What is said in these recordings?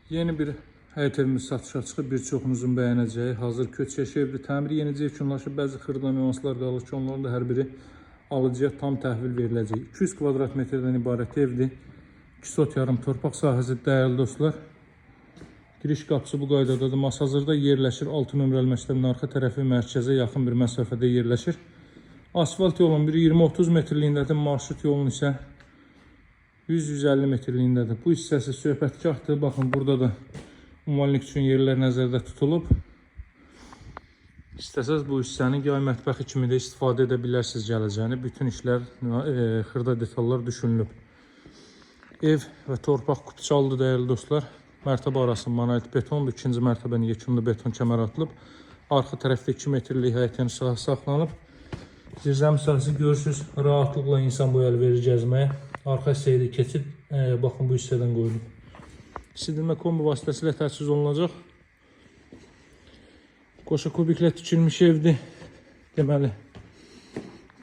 Yeni bir həyət evimiz satışa çıxıb, bir çoxunuzun bəyənəcəyi hazır köç yaşı evdir. Təmiri yenicə yekunlaşıb, bəzi xırda nüanslar qalır ki, onların da hər biri alıcıya tam təhvil veriləcək. 200 kvadrat metrdən ibarət evdir. 2 sot yarım torpaq sahəsi, dəyərli dostlar. Giriş qapısı bu qaydadadır. Masazırda yerləşir. 6 nömrəli məktəbin arxa tərəfi mərkəzə yaxın bir məsafədə yerləşir. Asfalt yolun biri 20-30 metrliyindədir. Marşrut yolun isə 100-150 metrliyindədir. Bu hissəsi söhbətgahdır. Baxın, burada da ünvanlik üçün yerlər nəzərdə tutulub. İstəsəz bu hissəni yay mətbəxi kimi də istifadə edə bilərsiniz gələcəyini. Bütün işlər, xırda detallar düşünülüb. Ev və torpaq kupçalıdır, dəyərli dostlar. Mərtəbə arası monolit betondur. İkinci mərtəbənin yekunlu beton kəmər atılıb. Arxa tərəfdə 2 metrlik həyətin sahəsi saxlanıb. Zirzəmi sahəsi görürsünüz, rahatlıqla insan bu əl verir gəzməyə. Arxa hissəyə keçid, baxın, bu hissədən qoyulub. İsidilmə kombi vasitəsilə təchiz olunacaq. Qoşa kubiklə tikilmiş evdir. Deməli,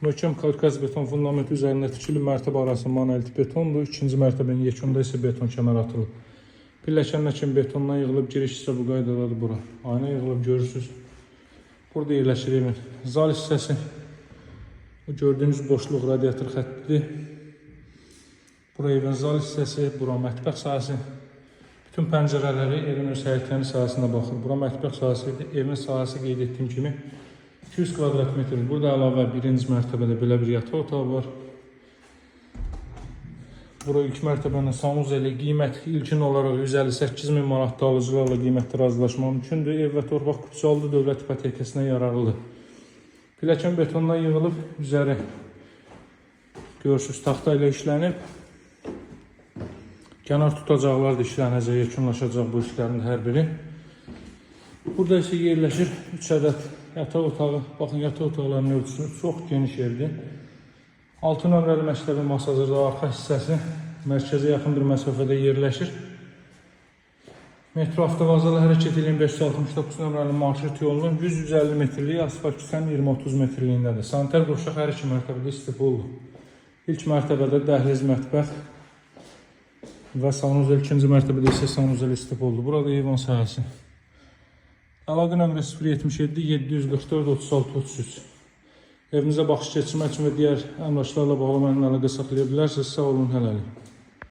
möhkəm kalkaz beton fundament üzərində tikilib, mərtəbə arası monolit betondur. İkinci mərtəbənin yekunda isə beton kəmər atılıb. Pilləkənlər kimi betondan yığılıb, giriş isə bu qaydadadır bura. Ayna yığılıb, görürsünüz. Burada yerləşir evin zal hissəsi. Bu gördüyünüz boşluq radiator xəttidir. Bura evin zal hissəsi, bura mətbəx sahəsi. Bütün pəncərələri evin öz həyətlərin sahəsinə baxır. Bura mətbəx sahəsidir. Evin sahəsi qeyd etdiyim kimi 200 kvadrat metr. Burada əlavə birinci mərtəbədə belə bir yataq otağı var. Bura ilk mərtəbənin sanuzeli qiyməti ilkin olaraq 158.000 manatda alıcılarla qiymətdə razılaşmaq mümkündür. Ev və torpaq kupçalıdır, dövlət ipotekasına yararlıdır. Pilləkən betondan yığılıb, üzəri görürsünüz taxta ilə işlənib. Kənar tutacaqlar da işlənəcək, yekunlaşacaq bu işlərin hər biri. Burada isə yerləşir 3 ədəd yataq otağı. Baxın, yataq otaqlarının ölçüsü çox geniş evdir. 6 nömrəli məktəbin masazırda arxa hissəsi mərkəzə yaxın bir məsafədə yerləşir. Metro avtovazalı hərəkət edilən 569 nömrəli marşrut yolunun 100-150 metrlik, asfalt küçənin 20-30 metrliyindədir. Sanitar qurşaq hər iki mərtəbədə istifadə. İlk mərtəbədə dəhliz, mətbəx və sanuzel, ikinci mərtəbədə isə sanuzel istifadə oldu. Burada eyvan sahəsi. Əlaqə nömrəsi 077 744 36 33. Evinizə baxış keçirmək üçün və digər əmlaklarla bağlı mənimlə əlaqə saxlaya bilərsiniz. Sağ olun, hələlik.